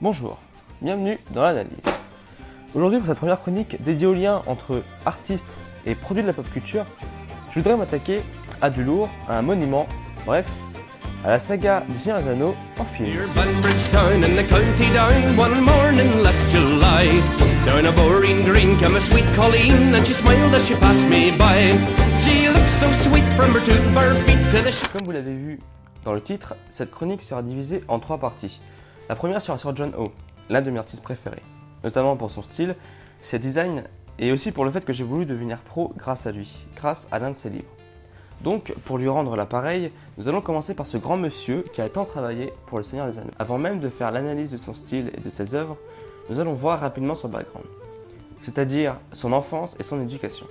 Bonjour, bienvenue dans l'analyse. Aujourd'hui pour cette première chronique dédiée au lien entre artistes et produits de la pop culture, je voudrais m'attaquer à du lourd, à un monument, bref, à la saga du Seigneur des Anneaux en film. Comme vous l'avez vu dans le titre, cette chronique sera divisée en 3 parties. La première sera sur John Ho, l'un de mes artistes préférés, notamment pour son style, ses designs et aussi pour le fait que j'ai voulu devenir pro grâce à lui, grâce à l'un de ses livres. Donc, pour lui rendre l'appareil, nous allons commencer par ce grand monsieur qui a tant travaillé pour le Seigneur des Anneaux. Avant même de faire l'analyse de son style et de ses œuvres, nous allons voir rapidement son background, c'est-à-dire son enfance et son éducation.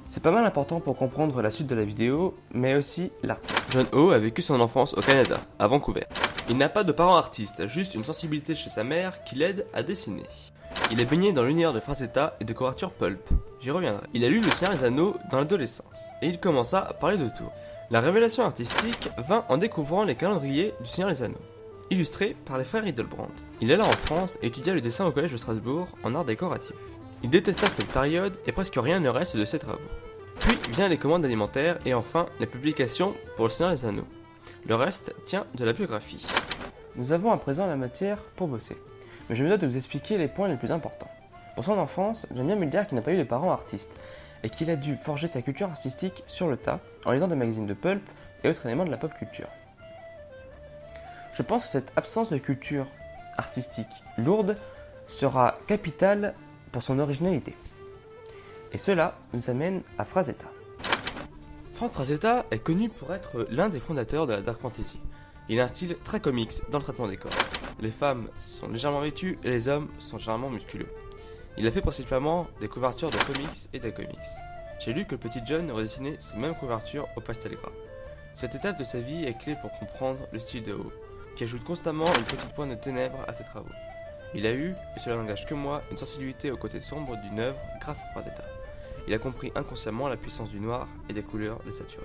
C'est pas mal important pour comprendre la suite de la vidéo, mais aussi l'artiste. John Ho a vécu son enfance au Canada, à Vancouver. Il n'a pas de parents artistes, juste une sensibilité chez sa mère qui l'aide à dessiner. Il est baigné dans l'univers de Frazetta et de couverture pulp. J'y reviendrai. Il a lu Le Seigneur des Anneaux dans l'adolescence, et il commença à parler de tout. La révélation artistique vint en découvrant les calendriers du Seigneur des Anneaux, illustrés par les frères Hildebrandt. Il alla en France et étudia le dessin au collège de Strasbourg en art décoratif. Il détesta cette période et presque rien ne reste de ses travaux. Puis vient les commandes alimentaires et enfin les publications pour le Seigneur des Anneaux. Le reste tient de la biographie. Nous avons à présent la matière pour bosser, mais je me dois de vous expliquer les points les plus importants. Pour son enfance, j'aime bien me dire qu'il n'a pas eu de parents artistes, et qu'il a dû forger sa culture artistique sur le tas, en lisant des magazines de pulp et autres éléments de la pop culture. Je pense que cette absence de culture artistique lourde sera capitale pour son originalité. Et cela nous amène à Frazetta. Frank Frazetta est connu pour être l'un des fondateurs de la dark fantasy. Il a un style très comics dans le traitement des corps. Les femmes sont légèrement vêtues et les hommes sont généralement musculeux. Il a fait principalement des couvertures de comics et des comics. J'ai lu que le petit John aurait dessiné ces mêmes couvertures au pastel gras. Cette étape de sa vie est clé pour comprendre le style de Ho, qui ajoute constamment une petite pointe de ténèbres à ses travaux. Il a eu, et cela n'engage que moi, une sensibilité au côté sombre d'une œuvre grâce à Frazetta. Il a compris inconsciemment la puissance du noir et des couleurs désaturées.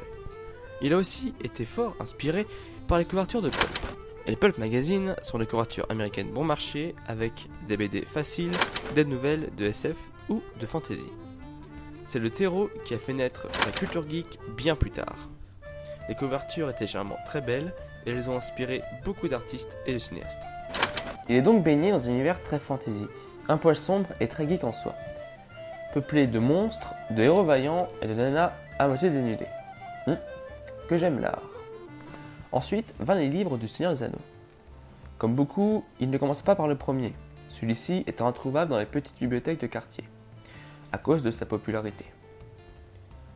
Il a aussi été fort inspiré par les couvertures de pulp. Et les pulp magazines sont des couvertures américaines bon marché avec des BD faciles, des nouvelles de SF ou de fantasy. C'est le terreau qui a fait naître la culture geek bien plus tard. Les couvertures étaient généralement très belles et elles ont inspiré beaucoup d'artistes et de cinéastes. Il est donc baigné dans un univers très fantasy, un poil sombre et très geek en soi, peuplé de monstres, de héros vaillants et de nanas à moitié dénudées. Que j'aime l'art. Ensuite vint les livres du Seigneur des Anneaux. Comme beaucoup, il ne commence pas par le premier, celui-ci étant introuvable dans les petites bibliothèques de quartier, à cause de sa popularité.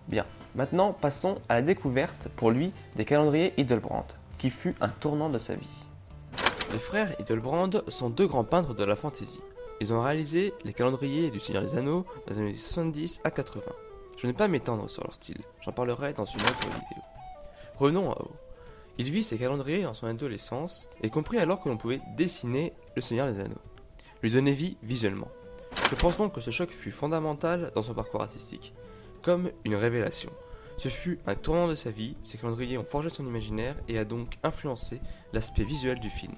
Bien, maintenant passons à la découverte pour lui des calendriers Hildebrandt, qui fut un tournant de sa vie. Les frères Hildebrandt sont deux grands peintres de la fantasy. Ils ont réalisé les calendriers du Seigneur des Anneaux dans les années 70 à 80. Je ne vais pas m'étendre sur leur style, j'en parlerai dans une autre vidéo. Revenons à Ho. Il vit ses calendriers dans son adolescence et comprit alors que l'on pouvait dessiner le Seigneur des Anneaux, lui donner vie visuellement. Je pense donc que ce choc fut fondamental dans son parcours artistique, comme une révélation. Ce fut un tournant de sa vie, ses calendriers ont forgé son imaginaire et a donc influencé l'aspect visuel du film.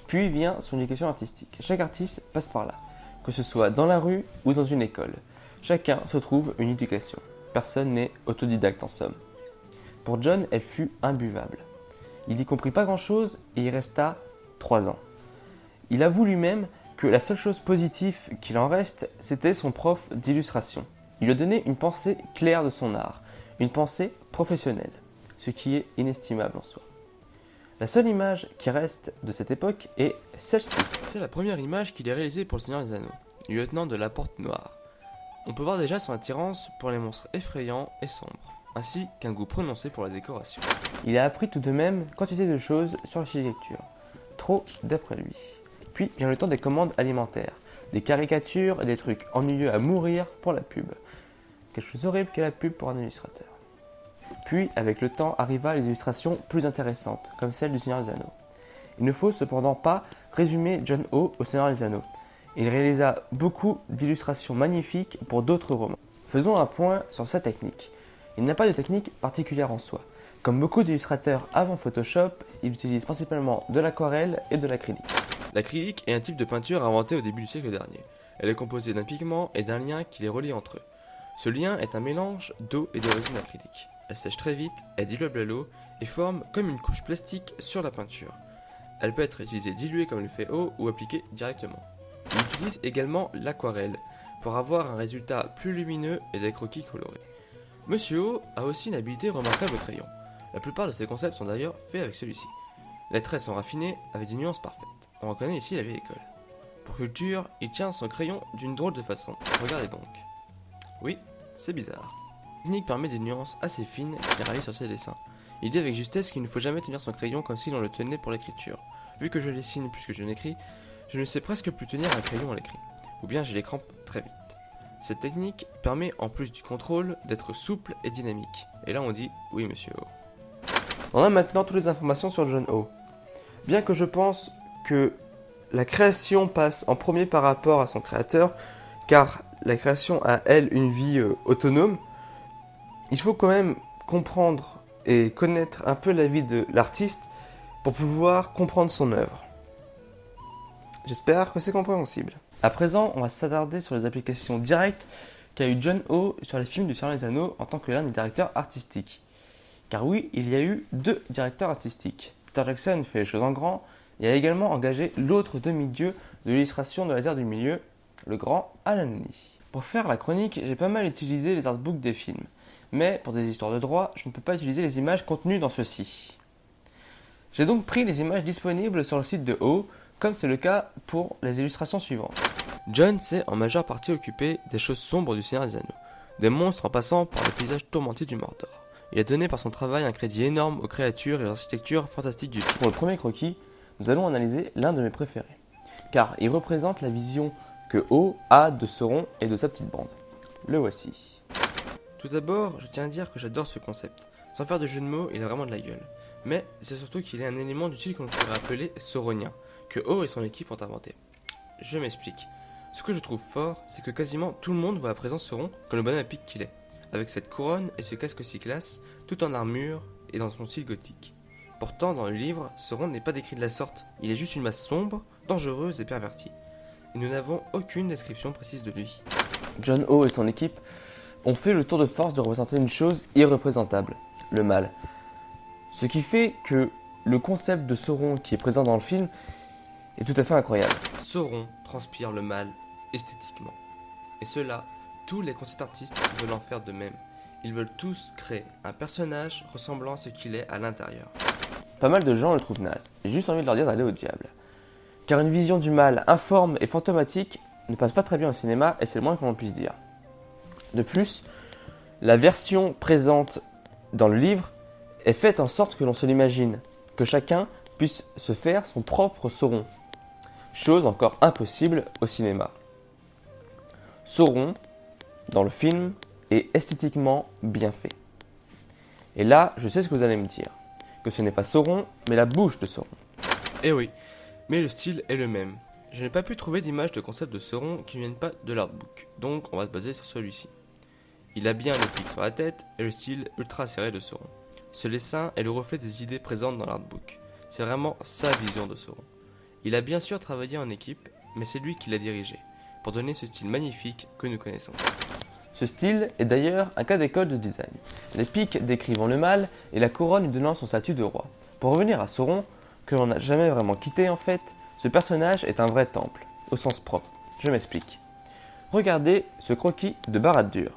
Puis vient son éducation artistique. Chaque artiste passe par là, que ce soit dans la rue ou dans une école. Chacun se trouve une éducation. Personne n'est autodidacte en somme. Pour John, elle fut imbuvable. Il n'y comprit pas grand-chose et y resta 3 ans. Il avoue lui-même que la seule chose positive qu'il en reste, c'était son prof d'illustration. Il lui a donné une pensée claire de son art, une pensée professionnelle, ce qui est inestimable en soi. La seule image qui reste de cette époque est celle-ci. C'est la première image qu'il ait réalisée pour le Seigneur des Anneaux, le lieutenant de la Porte Noire. On peut voir déjà son attirance pour les monstres effrayants et sombres, ainsi qu'un goût prononcé pour la décoration. Il a appris tout de même quantité de choses sur l'architecture, trop d'après lui. Puis vient le temps des commandes alimentaires, des caricatures et des trucs ennuyeux à mourir pour la pub. Quelque chose horrible qu'est la pub pour un illustrateur. Puis, avec le temps, arriva les illustrations plus intéressantes, comme celle du Seigneur des Anneaux. Il ne faut cependant pas résumer John Ho au Seigneur des Anneaux. Il réalisa beaucoup d'illustrations magnifiques pour d'autres romans. Faisons un point sur sa technique. Il n'a pas de technique particulière en soi. Comme beaucoup d'illustrateurs avant Photoshop, il utilise principalement de l'aquarelle et de l'acrylique. L'acrylique est un type de peinture inventé au début du siècle dernier. Elle est composée d'un pigment et d'un lien qui les relie entre eux. Ce lien est un mélange d'eau et de résine acrylique. Elle sèche très vite, est diluable à l'eau et forme comme une couche plastique sur la peinture. Elle peut être utilisée diluée comme le fait eau ou appliquée directement. Il utilise également l'aquarelle pour avoir un résultat plus lumineux et des croquis colorés. Monsieur O a aussi une habileté remarquable au crayon. La plupart de ses concepts sont d'ailleurs faits avec celui-ci. Les traits sont raffinés avec des nuances parfaites. On reconnaît ici la vieille école. Pour culture, il tient son crayon d'une drôle de façon. Regardez donc. Oui, c'est bizarre. La technique permet des nuances assez fines qui réalisent sur ses dessins. Il dit avec justesse qu'il ne faut jamais tenir son crayon comme si l'on le tenait pour l'écriture. Vu que je dessine plus que je n'écris, je ne sais presque plus tenir un crayon à l'écrit. Ou bien j'ai les crampes très vite. Cette technique permet, en plus du contrôle, d'être souple et dynamique. Et là on dit oui monsieur O. On a maintenant toutes les informations sur John O. Bien que je pense que la création passe en premier par rapport à son créateur, car la création a elle une vie autonome, il faut quand même comprendre et connaître un peu la vie de l'artiste pour pouvoir comprendre son œuvre. J'espère que c'est compréhensible. À présent, on va s'attarder sur les applications directes qu'a eu John O sur les films du Seigneur des Anneaux en tant que l'un des directeurs artistiques. Car oui, il y a eu 2 directeurs artistiques. Peter Jackson fait les choses en grand et a également engagé l'autre demi-dieu de l'illustration de la Terre du Milieu, le grand Alan Lee. Pour faire la chronique, j'ai pas mal utilisé les artbooks des films. Mais pour des histoires de droit, je ne peux pas utiliser les images contenues dans ceux-ci. J'ai donc pris les images disponibles sur le site de O, comme c'est le cas pour les illustrations suivantes. John s'est en majeure partie occupé des choses sombres du Seigneur des Anneaux, des monstres en passant par les paysages tourmentés du Mordor. Il a donné par son travail un crédit énorme aux créatures et aux architectures fantastiques du film. Pour le premier croquis, nous allons analyser l'un de mes préférés, car il représente la vision que O a de Sauron et de sa petite bande. Le voici. Tout d'abord, je tiens à dire que j'adore ce concept. Sans faire de jeu de mots, il a vraiment de la gueule. Mais c'est surtout qu'il est un élément d'utile qu'on pourrait appeler sauronien, que O et son équipe ont inventé. Je m'explique. Ce que je trouve fort, c'est que quasiment tout le monde voit à présent Sauron comme le bonhomme à pic qu'il est, avec cette couronne et ce casque si classe, tout en armure et dans son style gothique. Pourtant, dans le livre, Sauron n'est pas décrit de la sorte, il est juste une masse sombre, dangereuse et pervertie. Et nous n'avons aucune description précise de lui. John O et son équipe ont fait le tour de force de représenter une chose irreprésentable, le mal. Ce qui fait que le concept de Sauron qui est présent dans le film est tout à fait incroyable. Sauron transpire le mal esthétiquement. Et cela, tous les concept artistes veulent en faire de même. Ils veulent tous créer un personnage ressemblant à ce qu'il est à l'intérieur. Pas mal de gens le trouvent naze. J'ai juste envie de leur dire d'aller au diable. Car une vision du mal informe et fantomatique ne passe pas très bien au cinéma et c'est le moins que l'on puisse dire. De plus, la version présente dans le livre est faite en sorte que l'on se l'imagine, que chacun puisse se faire son propre Sauron. Chose encore impossible au cinéma. Sauron, dans le film, est esthétiquement bien fait. Et là, je sais ce que vous allez me dire, que ce n'est pas Sauron, mais la bouche de Sauron. Eh oui, mais le style est le même. Je n'ai pas pu trouver d'image de concept de Sauron qui ne viennent pas de l'artbook, donc on va se baser sur celui-ci. Il a bien le pic sur la tête et le style ultra serré de Sauron. Ce dessin est le reflet des idées présentes dans l'artbook. C'est vraiment sa vision de Sauron. Il a bien sûr travaillé en équipe, mais c'est lui qui l'a dirigé, pour donner ce style magnifique que nous connaissons. Ce style est d'ailleurs un cas d'école de design. Les pics décrivant le mal et la couronne lui donnant son statut de roi. Pour revenir à Sauron, que l'on n'a jamais vraiment quitté en fait, ce personnage est un vrai temple, au sens propre. Je m'explique. Regardez ce croquis de Barad-dûr.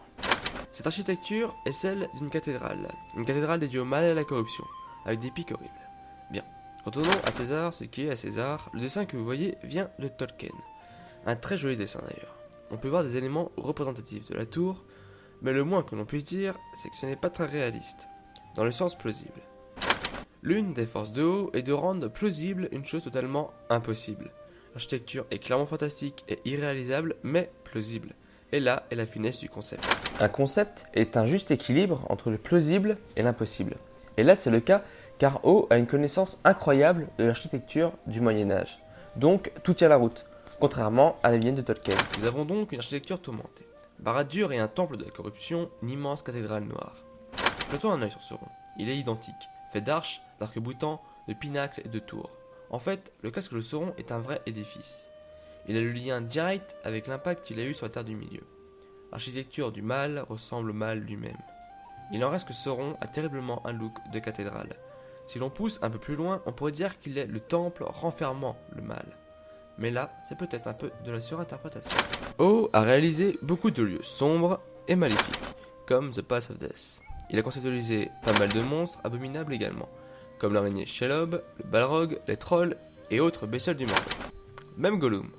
Cette architecture est celle d'une cathédrale dédiée au mal et à la corruption, avec des pics horribles. Bien, retournons à César ce qui est à César. Le dessin que vous voyez vient de Tolkien. Un très joli dessin d'ailleurs. On peut voir des éléments représentatifs de la tour, mais le moins que l'on puisse dire, c'est que ce n'est pas très réaliste, dans le sens plausible. L'une des forces de O est de rendre plausible une chose totalement impossible. L'architecture est clairement fantastique et irréalisable, mais plausible. Et là est la finesse du concept. Un concept est un juste équilibre entre le plausible et l'impossible. Et là c'est le cas car O a une connaissance incroyable de l'architecture du Moyen-Âge. Donc tout tient la route, contrairement à la vigne de Tolkien. Nous avons donc une architecture tourmentée. Barad-dûr est un temple de la corruption, une immense cathédrale noire. Jetons un œil sur Sauron. Il est identique, fait d'arches, d'arcs-boutants, de pinacles et de tours. En fait, le casque de Sauron est un vrai édifice. Il a le lien direct avec l'impact qu'il a eu sur la Terre du Milieu. L'architecture du mal ressemble au mal lui-même. Il en reste que Sauron a terriblement un look de cathédrale. Si l'on pousse un peu plus loin, on pourrait dire qu'il est le temple renfermant le mal. Mais là, c'est peut-être un peu de la surinterprétation. O a réalisé beaucoup de lieux sombres et maléfiques, comme The Pass of Death. Il a conceptualisé pas mal de monstres abominables également, comme l'araignée Shelob, le Balrog, les trolls et autres bestioles du monde. Même Gollum.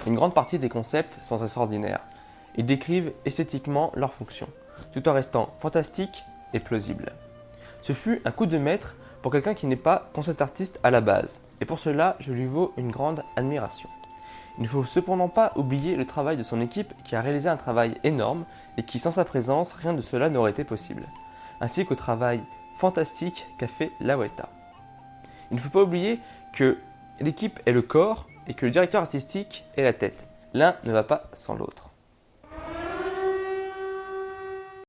Une grande partie des concepts sont extraordinaires. Ils décrivent esthétiquement leurs fonctions, tout en restant fantastiques et plausibles. Ce fut un coup de maître pour quelqu'un qui n'est pas concept artiste à la base, et pour cela je lui vaux une grande admiration. Il ne faut cependant pas oublier le travail de son équipe qui a réalisé un travail énorme et qui sans sa présence rien de cela n'aurait été possible, ainsi qu'au travail fantastique qu'a fait la Weta. Il ne faut pas oublier que l'équipe est le corps et que le directeur artistique est la tête. L'un ne va pas sans l'autre.